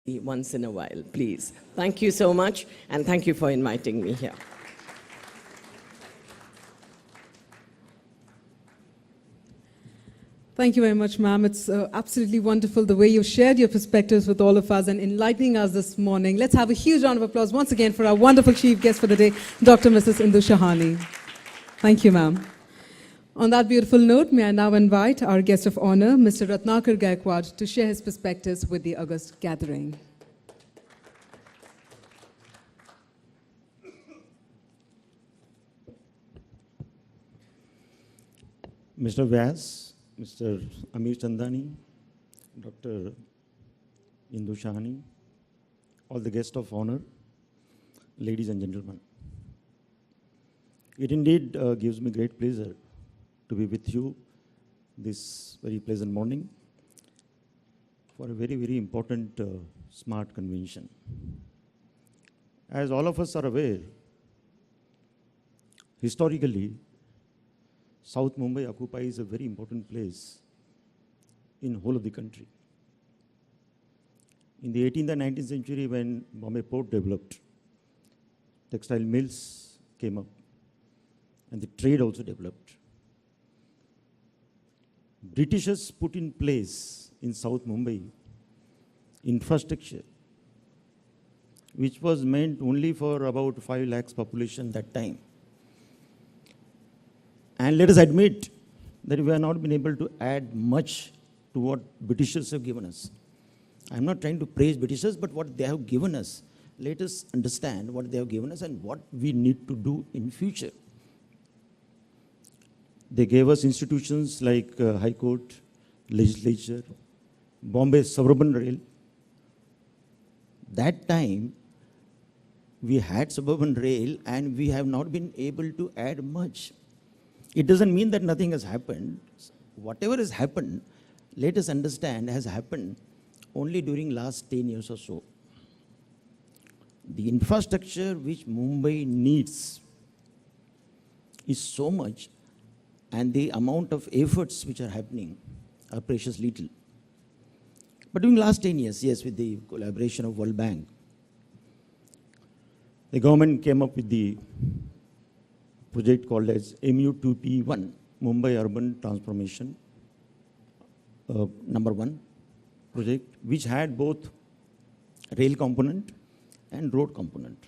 once in a while, please. Thank you so much, and thank you for inviting me here. Thank you very much, ma'am. It's absolutely wonderful the way you shared your perspectives with all of us and enlightening us this morning. Let's have a huge round of applause once again for our wonderful chief guest for the day, Dr. Mrs. Indu Shahani. Thank you, ma'am. On that beautiful note, may I now invite our guest of honor, Mr. Ratnakar Gaikwad, to share his perspectives with the August gathering. Mr. Vyas, Mr. Amir Chandani, Dr. Indu Shahani, all the guests of honor, ladies and gentlemen. It indeed gives me great pleasure to be with you this very pleasant morning for a very, very important smart convention. As all of us are aware, historically, South Mumbai occupies a very important place in whole of the country. In the 18th and 19th century, when Bombay port developed, textile mills came up and the trade also developed. Britishers put in place in South Mumbai infrastructure which was meant only for about 5 lakhs population that time. And let us admit that we have not been able to add much to what Britishers have given us. I'm not trying to praise Britishers, but what they have given us. Let us understand what they have given us and what we need to do in future. They gave us institutions like High Court, Legislature, Bombay Suburban Rail. That time, we had Suburban Rail and we have not been able to add much. It doesn't mean that nothing has happened. Whatever has happened, let us understand, has happened only during last 10 years or so. The infrastructure which Mumbai needs is so much, and the amount of efforts which are happening are precious little. But during last 10 years, yes, with the collaboration of World Bank, the government came up with the project called as MU2P1, Mumbai Urban Transformation #1 project, which had both rail component and road component.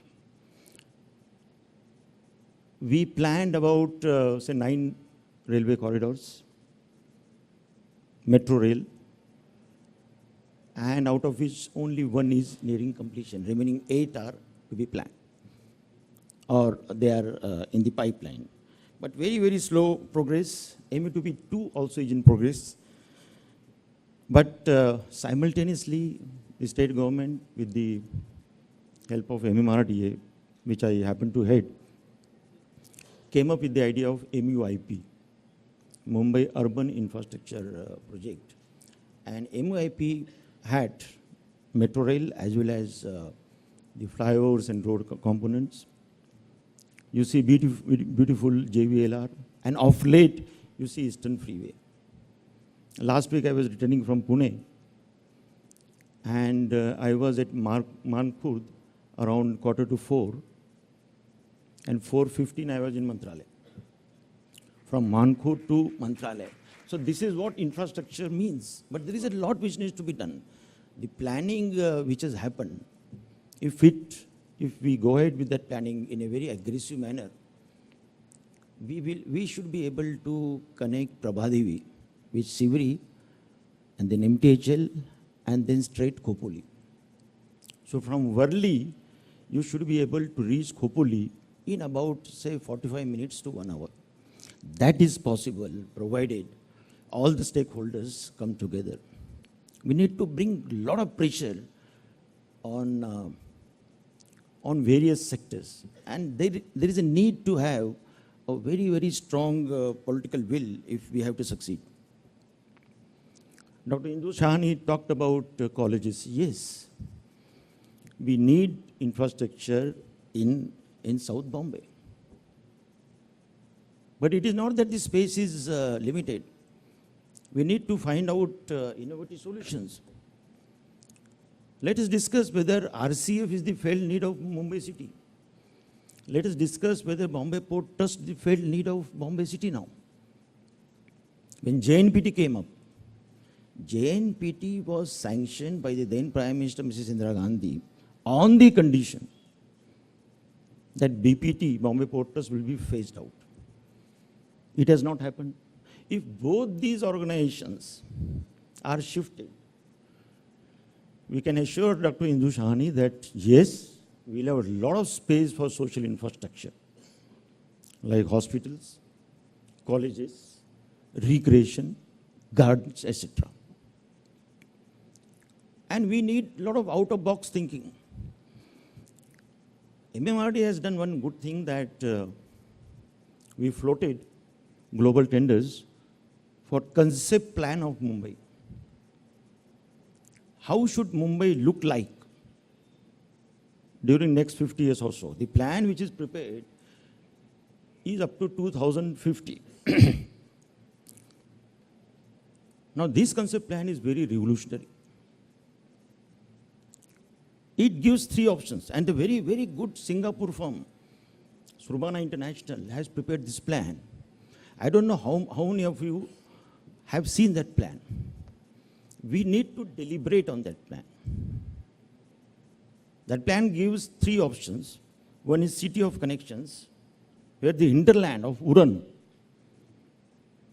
We planned about, say, 9 railway corridors, metro rail, and out of which only 1 is nearing completion. Remaining 8 are to be planned, or they are in the pipeline. But very, very slow progress. MU2P2 also is in progress. But simultaneously, the state government, with the help of MMRDA, which I happen to head, came up with the idea of MUIP, Mumbai Urban Infrastructure Project. And MUIP had metro rail as well as the flyovers and road components. You see beautiful JVLR, and of late, you see Eastern Freeway. Last week, I was returning from Pune, and I was at Mankhurd around 3:45, and 4:15, I was in Mantralaya. From Mankhurd to Mantralaya. So this is what infrastructure means. But there is a lot which needs to be done. The planning which has happened, if we go ahead with that planning in a very aggressive manner, we should be able to connect Prabhadevi with Sivri, and then MTHL, and then straight Khopoli. So from Worli, you should be able to reach Khopoli in about, say, 45 minutes to 1 hour. That is possible, provided all the stakeholders come together. We need to bring a lot of pressure on various sectors. And there is a need to have a very, very strong political will if we have to succeed. Dr. Indu Shahani talked about colleges. Yes, we need infrastructure in South Bombay. But it is not that the space is limited. We need to find out innovative solutions. Let us discuss whether RCF is the felt need of Mumbai city. Let us discuss whether Bombay Port Trust is the felt need of Bombay city now. When JNPT came up, JNPT was sanctioned by the then Prime Minister Mrs. Indira Gandhi on the condition that BPT, Bombay Port Trust, will be phased out. It has not happened. If both these organizations are shifted, we can assure Dr. Indu Shahani that yes, we'll have a lot of space for social infrastructure, like hospitals, colleges, recreation, gardens, etc. And we need a lot of out-of-box thinking. MMRD has done one good thing that we floated global tenders for concept plan of Mumbai. How should Mumbai look like during next 50 years or so? The plan which is prepared is up to 2050. Now this concept plan is very revolutionary. It gives three options, and a very, very good Singapore firm, Surbana International, has prepared this plan. I don't know how many of you have seen that plan. We need to deliberate on that plan. That plan gives three options. One is City of Connections, where the hinterland of Uran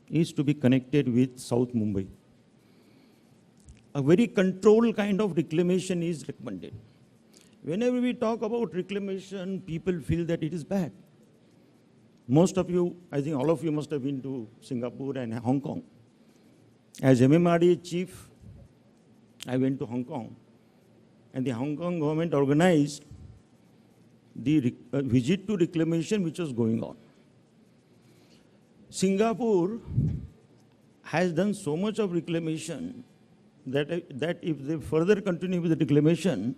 is to be connected with South Mumbai. A very controlled kind of reclamation is recommended. Whenever we talk about reclamation, people feel that it is bad. Most of you, I think all of you must have been to Singapore and Hong Kong. As MMRDA chief, I went to Hong Kong, and the Hong Kong government organized the visit to reclamation which was going on. Singapore has done so much of reclamation that if they further continue with the reclamation,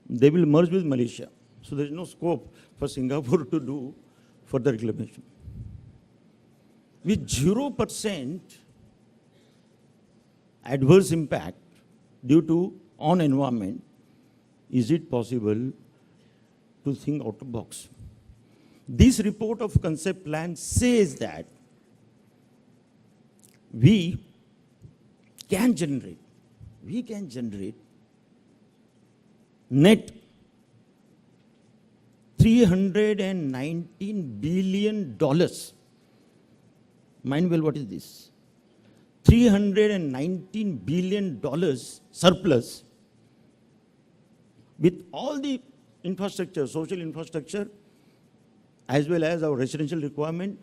they will merge with Malaysia. So there is no scope for Singapore to do further reclamation. With 0% adverse impact due to on environment, is it possible to think out of the box? This report of concept plan says that we can generate net $319 billion. Mind well, what is this? $319 billion surplus with all the infrastructure, social infrastructure, as well as our residential requirement,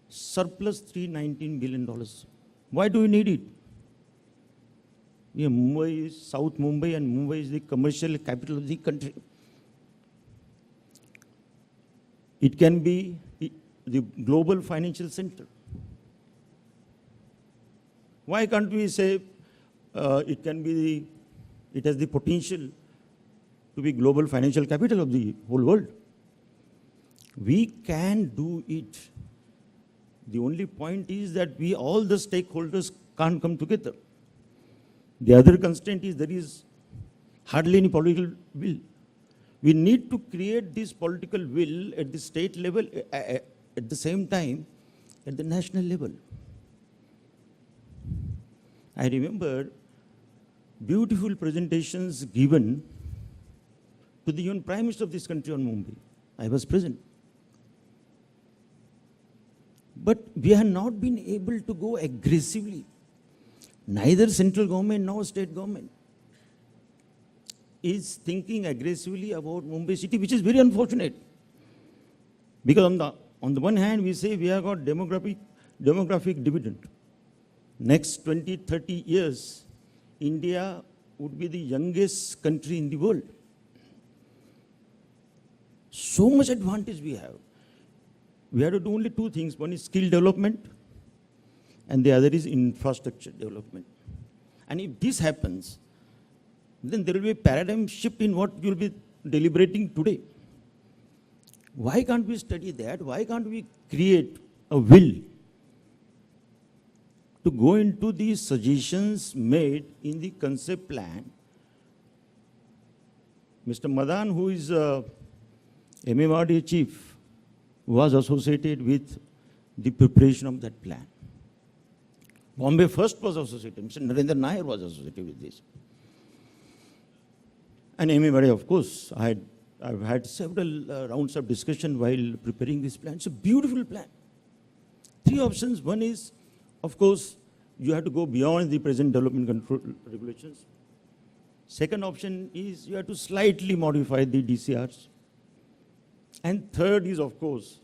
surplus $319 billion. Why do we need it? Yeah, Mumbai is South Mumbai, and Mumbai is the commercial capital of the country. It can be the global financial center. Why can't we say it has the potential to be global financial capital of the whole world? We can do it. The only point is that all the stakeholders can't come together. The other constraint is there is hardly any political will. We need to create this political will at the state level, at the same time at the national level. I remember beautiful presentations given to the UN Prime Minister of this country on Mumbai. I was present. But we have not been able to go aggressively. Neither central government nor state government is thinking aggressively about Mumbai city, which is very unfortunate. Because on the one hand, we say we have got demographic dividend. Next 20, 30 years, India would be the youngest country in the world. So much advantage we have. We have to do only two things. One is skill development, and the other is infrastructure development. And if this happens, then there will be a paradigm shift in what you will be deliberating today. Why can't we study that? Why can't we create a will to go into the suggestions made in the concept plan. Mr. Madan, who is MMRDA chief, was associated with the preparation of that plan. Bombay First was associated. Mr. Narendra Nair was associated with this. And MMRDA, of course, I've had several rounds of discussion while preparing this plan. It's a beautiful plan. 3 options. One is, of course, you have to go beyond the present development control regulations. Second option is you have to slightly modify the DCRs. And third is, of course,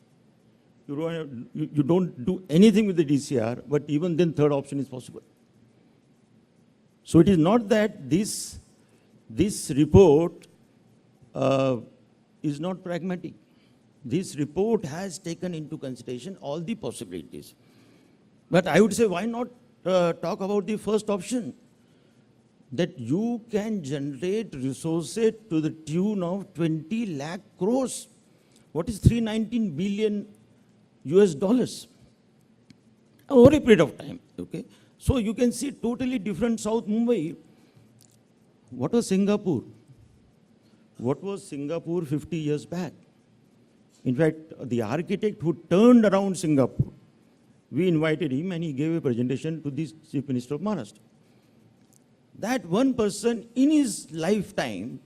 you don't do anything with the DCR, but even then third option is possible. So it is not that this report is not pragmatic. This report has taken into consideration all the possibilities. But I would say, why not talk about the first option? That you can generate resources to the tune of 20 lakh crores. What is 319 billion US dollars? Over a period of time, okay? So you can see totally different South Mumbai. What was Singapore? What was Singapore 50 years back? In fact, the architect who turned around Singapore, we invited him and he gave a presentation to the Chief Minister of Maharashtra. That one person in his lifetime,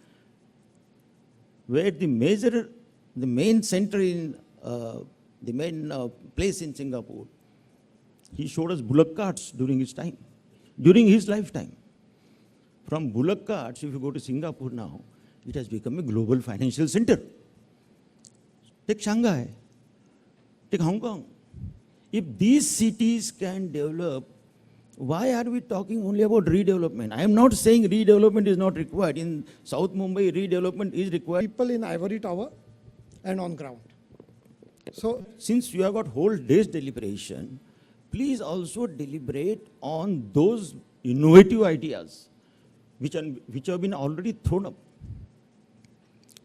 where the main center in, the main place in Singapore, he showed us bullock carts during his time, during his lifetime. From bullock carts, if you go to Singapore now, it has become a global financial center. Take Shanghai, take Hong Kong. If these cities can develop, why are we talking only about redevelopment? I am not saying redevelopment is not required. In South Mumbai, redevelopment is required. People in Ivory Tower and on ground. So, Since you have got whole day's deliberation, please also deliberate on those innovative ideas which have been already thrown up,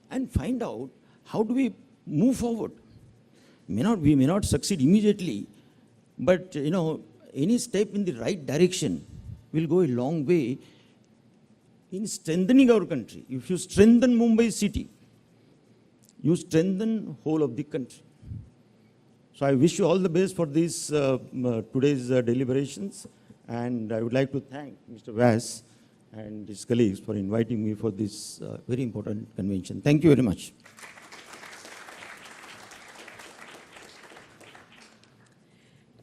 and find out how do we move forward. We may not succeed immediately, but any step in the right direction will go a long way in strengthening our country. If you strengthen Mumbai city, you strengthen whole of the country. So I wish you all the best for these today's deliberations, and I would like to thank Mr. Vyas and his colleagues for inviting me for this very important convention. Thank you very much.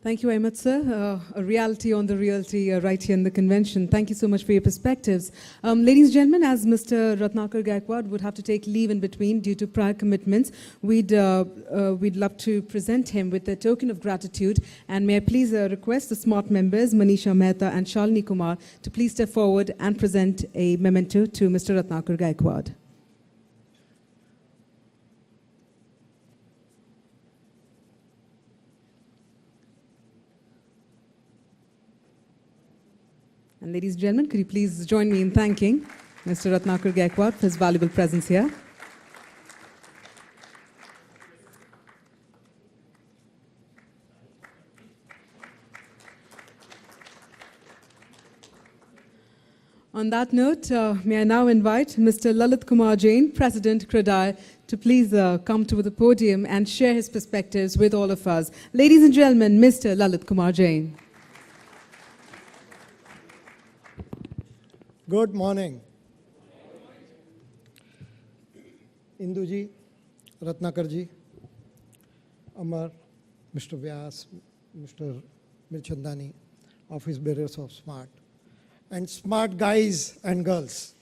Thank you very much, sir. A reality on the realty right here in the convention. Thank you so much for your perspectives. Ladies and gentlemen, as Mr. Ratnakar Gaikwad would have to take leave in between due to prior commitments, we'd love to present him with a token of gratitude. And may I please request the SMART members, Manisha Mehta and Shalini Kumar, to please step forward and present a memento to Mr. Ratnakar Gaikwad. And ladies and gentlemen, could you please join me in thanking Mr. Ratnakar Gaikwad for his valuable presence here. On that note, may I now invite Mr. Lalit Kumar Jain, President, CREDAI, to please come to the podium and share his perspectives with all of us. Ladies and gentlemen, Mr. Lalit Kumar Jain. good morning. Indu ji, Ratnakar ji, Amar, Mr. Vyas, Mr. Mirchandani, office bearers of SMART, and smart guys and girls.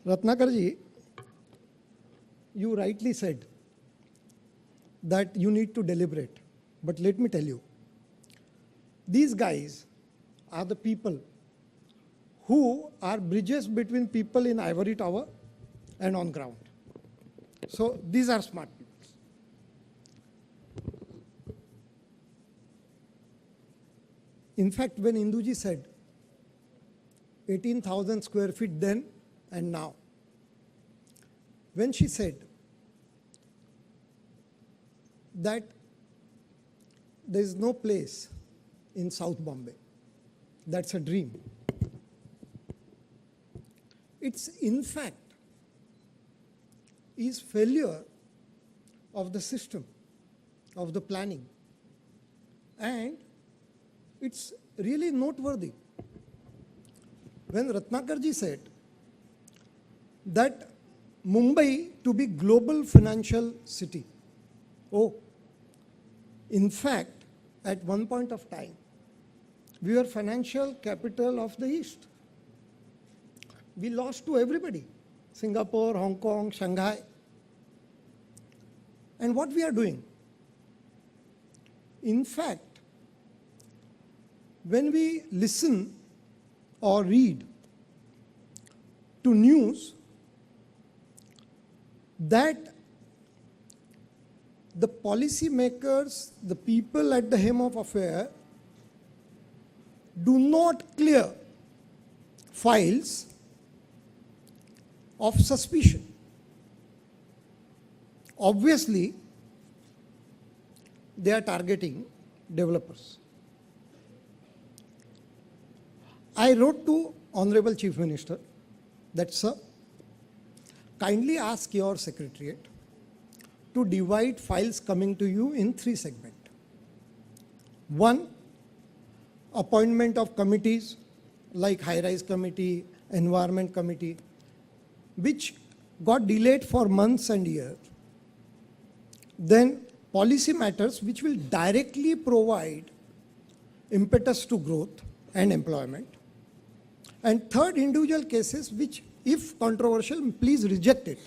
Ratnakar ji, you rightly said that you need to deliberate. But let me tell you, these guys are the people who are bridges between people in ivory tower and on ground. So these are smart people. In fact, when Induji said 18,000 square feet then and now, when she said that there is no place in South Bombay. That's a dream. It's in fact is failure of the system, of the planning. And it's really noteworthy. When Ratnakarji said that Mumbai to be global financial city, in fact, at one point of time, we were financial capital of the East. We lost to everybody, Singapore, Hong Kong, Shanghai. And what we are doing? In fact, when we listen or read to news that the policy makers, the people at the helm of affair, do not clear files of suspicion. Obviously, they are targeting developers. I wrote to Honorable Chief Minister that, sir, kindly ask your secretariat to divide files coming to you in 3 segments. 1, appointment of committees like high-rise committee, environment committee, which got delayed for months and years. Then policy matters which will directly provide impetus to growth and employment. And third, individual cases which, if controversial, please reject it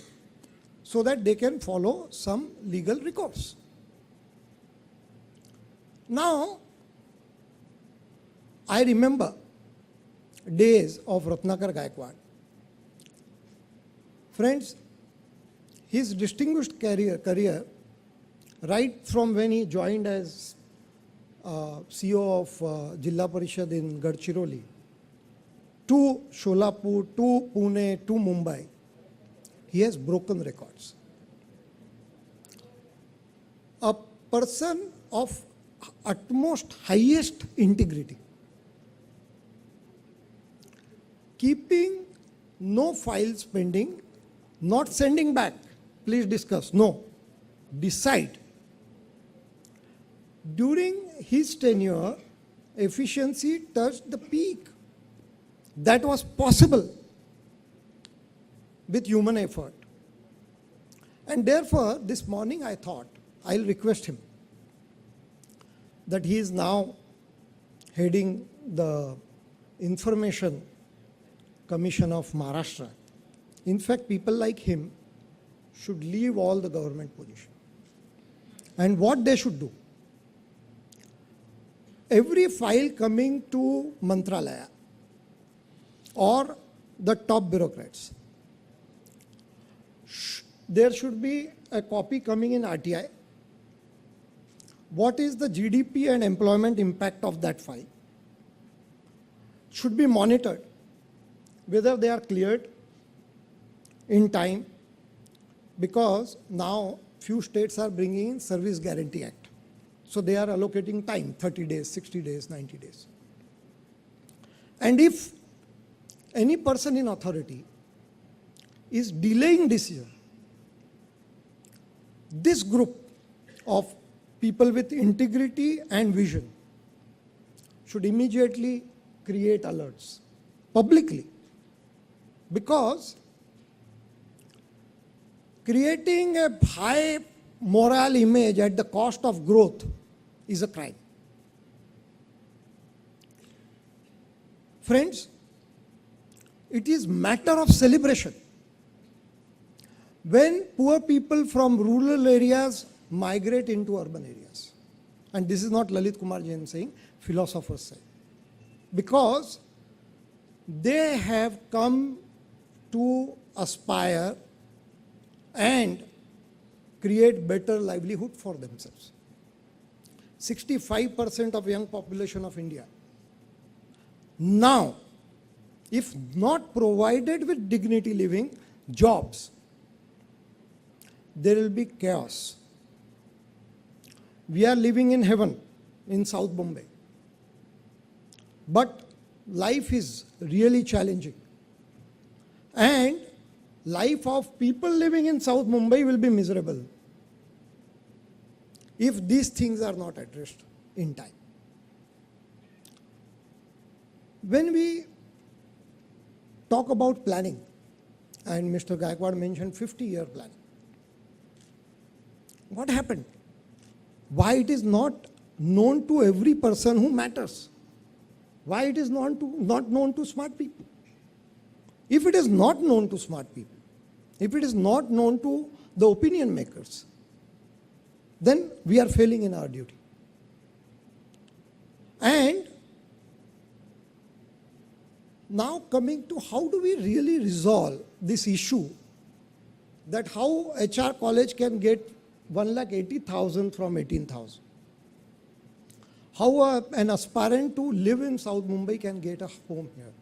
so that they can follow some legal recourse. Now, I remember days of Ratnakar Gaikwad. Friends, his distinguished career, right from when he joined as CEO of Jilla Parishad in Gadchiroli, to Sholapur, to Pune, to Mumbai, he has broken records. A person of utmost highest integrity, keeping no files pending, not sending back, please discuss, no, decide. During his tenure, efficiency touched the peak. That was possible with human effort. And therefore, this morning I thought I'll request him that he is now heading the Information Commission of Maharashtra. In fact, people like him should leave all the government positions. And what they should do? Every file coming to Mantralaya or the top bureaucrats, there should be a copy coming in RTI. What is the GDP and employment impact of that file? Should be monitored, whether they are cleared in time, because now few states are bringing in Service Guarantee Act. So they are allocating time, 30 days, 60 days, 90 days. And if any person in authority is delaying decision, this group of people with integrity and vision should immediately create alerts publicly, because creating a high moral image at the cost of growth is a crime. Friends, it is matter of celebration when poor people from rural areas migrate into urban areas. And this is not Lalit Kumar Jain saying, philosophers say. Because they have come to aspire and create better livelihood for themselves. 65% of young population of India now, if not provided with dignity living, jobs, there will be chaos. We are living in heaven in South Bombay. But life is really challenging. And life of people living in South Mumbai will be miserable if these things are not addressed in time. When we talk about planning, and Mr. Gaikwad mentioned 50-year plan, what happened? Why it is not known to every person who matters? Why it is not known to smart people? If it is not known to smart people, if it is not known to the opinion makers, then we are failing in our duty. And now coming to how do we really resolve this issue that how HR college can get 1,80,000 from 18,000. How an aspirant to live in South Mumbai can get a home here.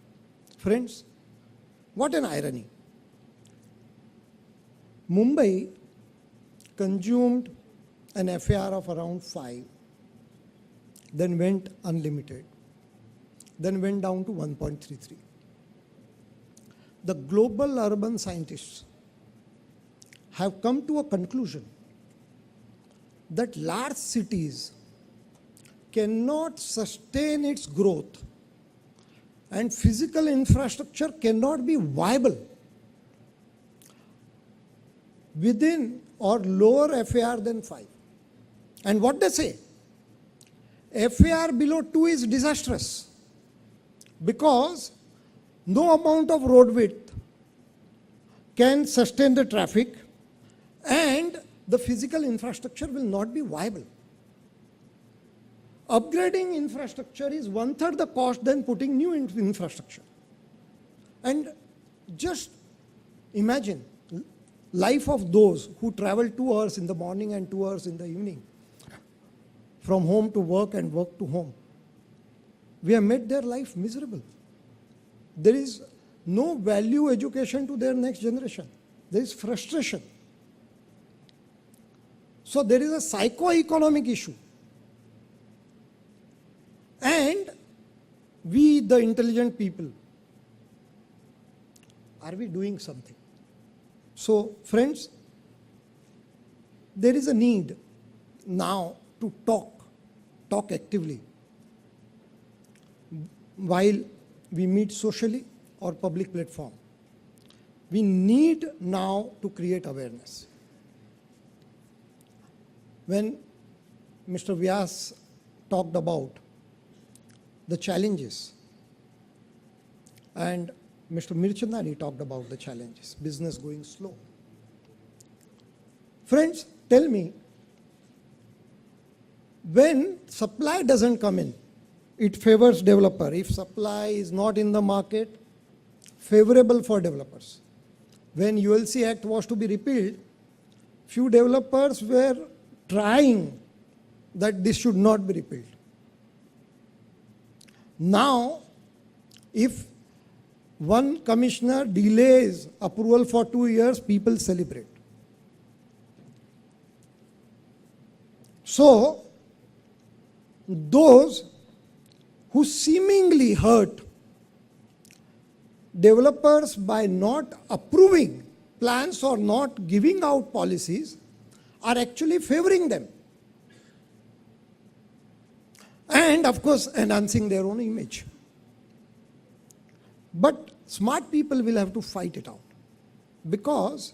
Friends, what an irony. Mumbai consumed an FAR of around 5, then went unlimited, then went down to 1.33. The global urban scientists have come to a conclusion that large cities cannot sustain its growth and physical infrastructure cannot be viable within or lower FAR than 5. And what they say? FAR below 2 is disastrous because no amount of road width can sustain the traffic and the physical infrastructure will not be viable. Upgrading infrastructure is 1/3 the cost than putting new infrastructure. And just imagine life of those who travel 2 hours in the morning and 2 hours in the evening from home to work and work to home. We have made their life miserable. There is no value education to their next generation. There is frustration. So there is a psycho-economic issue. And we, the intelligent people, are we doing something? So, friends, there is a need now to talk actively while we meet socially or public platform. We need now to create awareness. When Mr. Vyas talked about the challenges and Mr. Mirchandani talked about the challenges, business going slow. Friends, tell me, when supply doesn't come in, it favors developer. If supply is not in the market, favorable for developers. When ULC Act was to be repealed, few developers were trying that this should not be repealed. Now, if one commissioner delays approval for 2 years, people celebrate. So, those who seemingly hurt developers by not approving plans or not giving out policies are actually favoring them. And of course, enhancing their own image. But smart people will have to fight it out because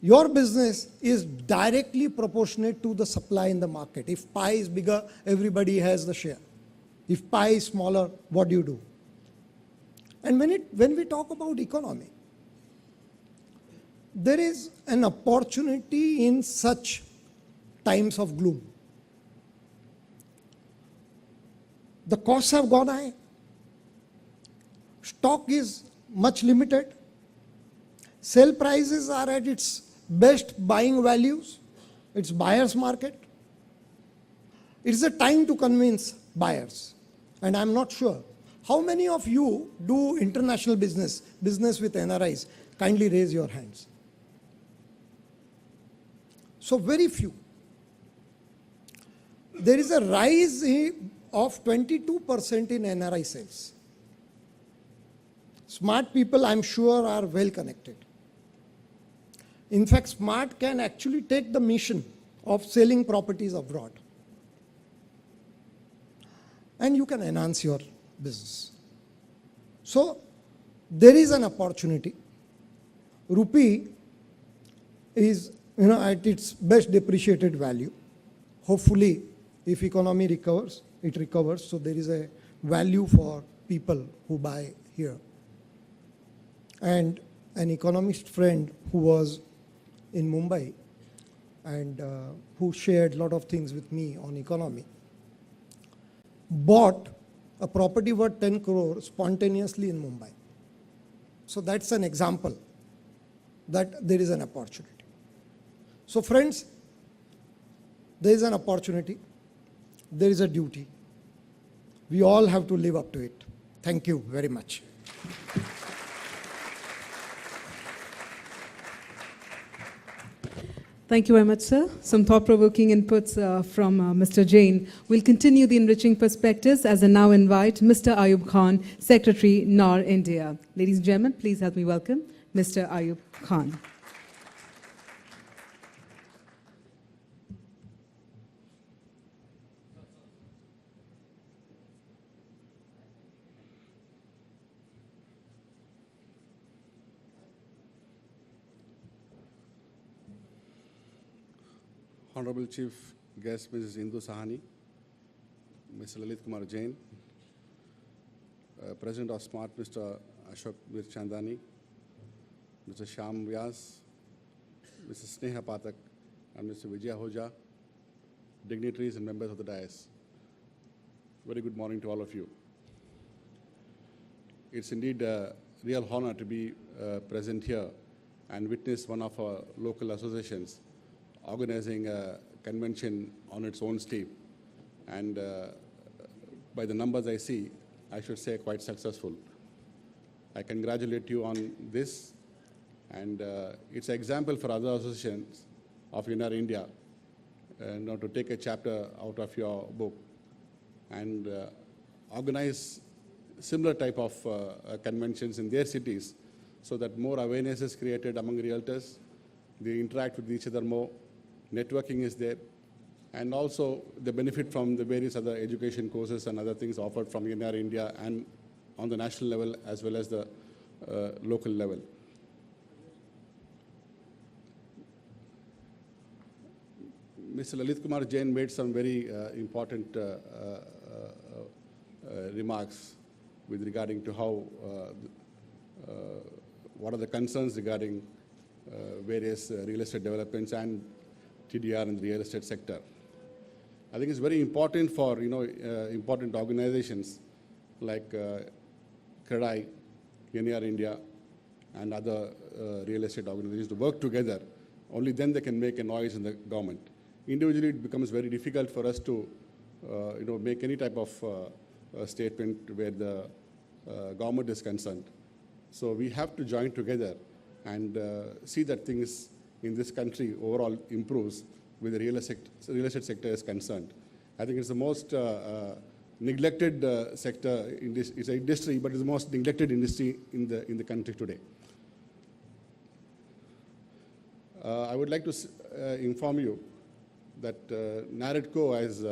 your business is directly proportionate to the supply in the market. If pie is bigger, everybody has the share. If pie is smaller, what do you do? And when we talk about economy, there is an opportunity in such times of gloom. The costs have gone high. Stock is much limited. Sale prices are at its best buying values. It's buyer's market. It's a time to convince buyers. And I'm not sure. How many of you do international business with NRIs? Kindly raise your hands. So very few. There is a rise of 22% in NRI sales. Smart people, I'm sure, are well connected. In fact, Smart can actually take the mission of selling properties abroad. And you can enhance your business. So, there is an opportunity. Rupee is, at its best depreciated value. Hopefully, if economy recovers, it recovers. So there is a value for people who buy here. And an economist friend who was in Mumbai and who shared a lot of things with me on economy, bought a property worth 10 crore spontaneously in Mumbai. So that's an example that there is an opportunity. So friends, there is an opportunity, there is a duty. We all have to live up to it. Thank you very much. Thank you very much, sir. Some thought-provoking inputs from Mr. Jain. We'll continue the enriching perspectives as I now invite Mr. Ayub Khan, Secretary, NAR India. Ladies and gentlemen, please help me welcome Mr. Ayub Khan. Honorable Chief Guest, Mrs. Indu Sahani, Mr. Lalit Kumar Jain, President of SMART, Mr. Ashok Mirchandani, Mr. Shyam Vyas, Mrs. Sneha Pathak, and Mr. Vijay Hoja, dignitaries and members of the dais. Very good morning to all of you. It's indeed a real honor to be present here and witness one of our local associations organizing a convention on its own steam. And by the numbers I see, I should say quite successful. I congratulate you on this, and it's an example for other associations of NAR India to take a chapter out of your book and organize similar type of conventions in their cities so that more awareness is created among realtors, they interact with each other more, networking is there, and also the benefit from the various other education courses and other things offered from NAR India and on the national level as well as the local level. Mr. Lalit Kumar Jain made some very important remarks with regarding to how, what are the concerns regarding various real estate developments and TDR in the real estate sector. I think it's very important for important organizations like CREDAI, NAR India, and other real estate organizations to work together. Only then they can make a noise in the government. Individually, it becomes very difficult for us to make any type of statement where the government is concerned. So we have to join together and see that things in this country overall improves with the real estate sector is concerned. I think it's the most neglected sector in this. It's an industry, but it's the most neglected industry in the country today. I would like to inform you that NAREDCO has